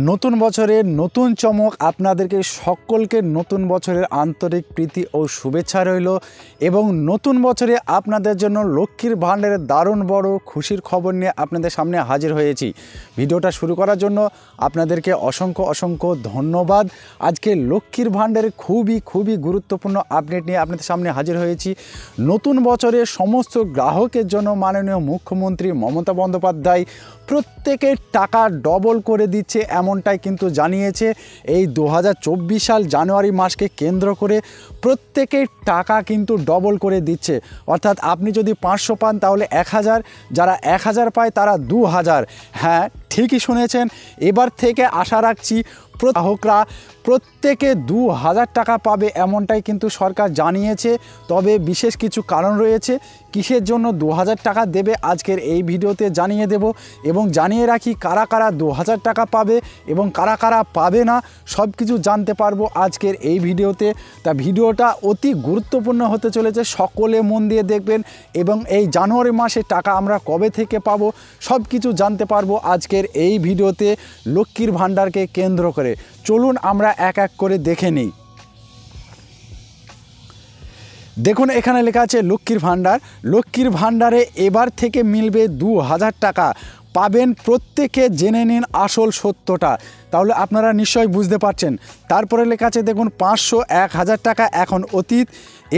নতুন বছরের নতুন চমক আপনাদেরকে সকলকে নতুন বছরের আন্তরিক প্রীতি ও শুভেচ্ছা রইল এবং নতুন বছরে আপনাদের জন্য লক্ষ্মীর ভাণ্ডারের দারুণ বড় খুশির খবর নিয়ে আপনাদের সামনে হাজির হয়েছি। ভিডিওটা শুরু করার জন্য আপনাদেরকে অসংখ্য ধন্যবাদ। আজকে লক্ষ্মীর ভাণ্ডারের খুবই গুরুত্বপূর্ণ আপডেট নিয়ে আপনাদের সামনে হাজির হয়েছি। নতুন বছরে সমস্ত গ্রাহকের জন্য মাননীয় মুখ্যমন্ত্রী মমতা বন্দ্যোপাধ্যায় প্রত্যেকের টাকা ডবল করে দিচ্ছে এমনটাই কিন্তু জানিয়েছে। এই 2024 সাল জানুয়ারি মাসকে কেন্দ্র করে প্রত্যেকের টাকা কিন্তু ডবল করে দিচ্ছে। অর্থাৎ আপনি যদি 500 পান তাহলে 1000, যারা 1000 পায় তারা 2000। হ্যাঁ, ঠিকই শুনেছেন। এবার থেকে আশা রাখছি গ্রাহকরা প্রত্যেকে 2000 টাকা পাবে এমনটাই কিন্তু সরকার জানিয়েছে। তবে বিশেষ কিছু কারণ রয়েছে কিসের জন্য 2000 টাকা দেবে আজকের এই ভিডিওতে জানিয়ে দেব এবং জানিয়ে রাখি কারা কারা 2000 টাকা পাবে এবং কারা কারা পাবে না সব কিছু জানতে পারবো আজকের এই ভিডিওতে। তা ভিডিওটা অতি গুরুত্বপূর্ণ হতে চলেছে, সকলে মন দিয়ে দেখবেন এবং এই জানুয়ারি মাসে টাকা আমরা কবে থেকে পাবো সব কিছু জানতে পারবো আজকের এই ভিডিওতে লক্ষ্মীর ভাণ্ডারকে কেন্দ্র করে। চলুন আমরা এক এক করে দেখে নিই। দেখুন এখানে লেখা আছে লক্ষ্মীর ভাণ্ডার। লক্ষ্মীর ভাণ্ডারে এবার থেকে মিলবে 2000 টাকা, পাবেন প্রত্যেকে, জেনে নিন আসল সত্যটা। তাহলে আপনারা নিশ্চয়ই বুঝতে পারছেন। তারপরে লেখা আছে দেখুন 500, 1000 টাকা এখন অতীত,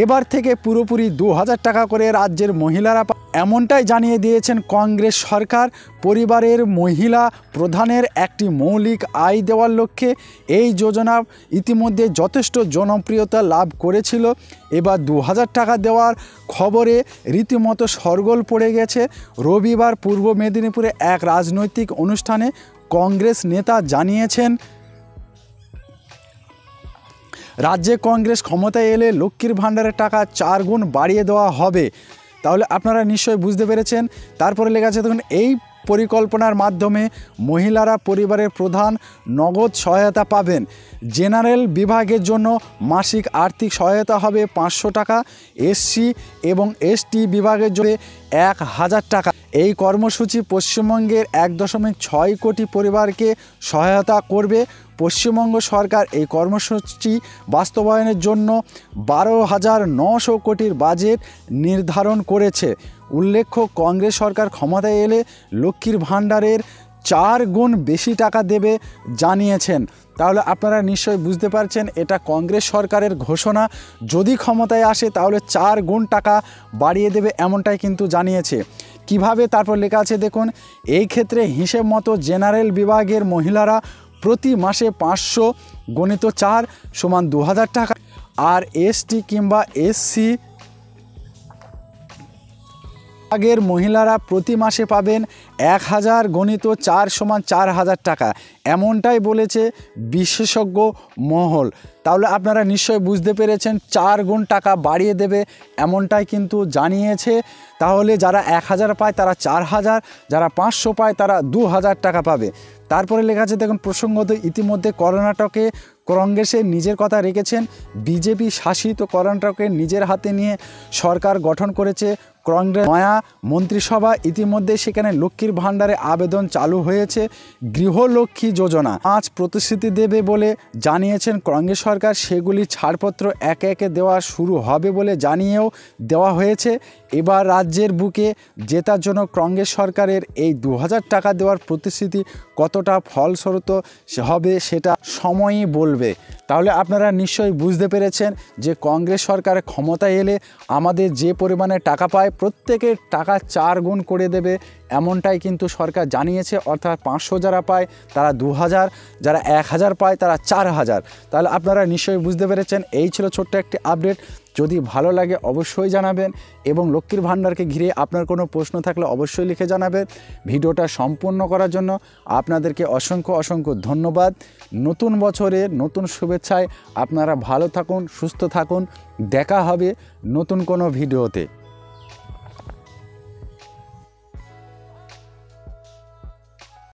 এবার থেকে পুরোপুরি 2000 টাকা করে রাজ্যের মহিলারা এমনটাই জানিয়ে দিয়েছেন কংগ্রেস সরকার। পরিবারের মহিলা প্রধানের একটি মৌলিক আয় দেওয়ার লক্ষ্যে এই যোজনা ইতিমধ্যে যথেষ্ট জনপ্রিয়তা লাভ করেছিল। এবার 2000 টাকা দেওয়ার খবরে রীতিমতো শোরগোল পড়ে গেছে। রবিবার পূর্ব মেদিনীপুরে এক রাজনৈতিক অনুষ্ঠানে কংগ্রেস নেতা জানিয়েছেন রাজ্যে কংগ্রেস ক্ষমতায় এলে লক্ষ্মীর ভাণ্ডারের টাকা 4 গুণ বাড়িয়ে দেওয়া হবে। তাহলে আপনারা নিশ্চয়ই বুঝতে পেরেছেন। তারপরে লেখা আছে দেখুন এই পরিকল্পনার মাধ্যমে মহিলারা পরিবারের প্রধান নগদ সহায়তা পাবেন। জেনারেল বিভাগের জন্য মাসিক আর্থিক সহায়তা হবে 500 টাকা, এসসি এবং এসটি বিভাগের জন্য 1000 টাকা। এই কর্মসূচি পশ্চিমবঙ্গের 1.6 কোটি পরিবারকে সহায়তা করবে। পশ্চিমবঙ্গ সরকার এই কর্মসূচি বাস্তবায়নের জন্য 12,900 কোটির বাজেট নির্ধারণ করেছে। উল্লেখ্য, কংগ্রেস সরকার ক্ষমতায় এলে লক্ষ্মীর ভাণ্ডারের 4 গুণ বেশি টাকা দেবে জানিয়েছেন। তাহলে আপনারা নিশ্চয়ই বুঝতে পারছেন এটা কংগ্রেস সরকারের ঘোষণা। যদি ক্ষমতায় আসে তাহলে 4 গুণ টাকা বাড়িয়ে দেবে এমনটাই কিন্তু জানিয়েছে। কিভাবে তারপর লেখা আছে দেখুন এই ক্ষেত্রে হিসেব মতো জেনারেল বিভাগের মহিলারা প্রতি মাসে 500 গুণিত 4 সমান 2000 টাকা, আর এসটি কিংবা এসসি বিভাগের মহিলারা প্রতি মাসে পাবেন 1000 গুণিত 4 সমান 4000 টাকা, এমনটাই বলেছে বিশেষজ্ঞ মহল। তাহলে আপনারা নিশ্চয়ই বুঝতে পেরেছেন 4 গুণ টাকা বাড়িয়ে দেবে এমনটাই কিন্তু জানিয়েছে। তাহলে যারা 1000 পায় তারা 4000, যারা 500 পায় তারা 2000 টাকা পাবে। তারপরে লেখা আছে দেখুন প্রসঙ্গত ইতিমধ্যে কর্ণাটকে কংগ্রেসের নিজের কথা রেখেছেন। বিজেপি শাসিত কর্ণাটকে নিজের হাতে নিয়ে সরকার গঠন করেছে কংগ্রেস নয়া মন্ত্রিসভা। ইতিমধ্যে সেখানে লক্ষ্মীর ভাণ্ডারে আবেদন চালু হয়েছে। গৃহলক্ষ্মী যোজনা আজ প্রতিশ্রুতি দেবে বলে জানিয়েছেন কংগ্রেস সরকার। সেগুলি ছাড়পত্র একে একে দেওয়া শুরু হবে বলে জানিয়েও দেওয়া হয়েছে। এবার রাজ্যের বুকে জেতার জন্য কংগ্রেস সরকারের এই 2000 টাকা দেওয়ার প্রতিশ্রুতি কতটা ফলস্বরূপ হবে সেটা সময়ই বলবে। তাহলে আপনারা নিশ্চয়ই বুঝতে পেরেছেন যে কংগ্রেস সরকার ক্ষমতায় এলে আমাদের যে পরিমাণে টাকা পায় প্রত্যেকের টাকা 4 গুণ করে দেবে এমনটাই কিন্তু সরকার জানিয়েছে। অর্থাৎ 500 যারা পায় তারা 2000, যারা 1000 পায় তারা 4000। তাহলে আপনারা নিশ্চয়ই বুঝতে পেরেছেন। এই ছিল ছোট্ট একটি আপডেট। যদি ভালো লাগে অবশ্যই জানাবেন এবং লক্ষ্মীর ভাণ্ডারকে ঘিরে আপনার কোনো প্রশ্ন থাকলে অবশ্যই লিখে জানাবেন। ভিডিওটা সম্পূর্ণ করার জন্য আপনাদেরকে অসংখ্য ধন্যবাদ। নতুন বছরে নতুন শুভেচ্ছায় আপনারা ভালো থাকুন, সুস্থ থাকুন। দেখা হবে নতুন কোনো ভিডিওতে।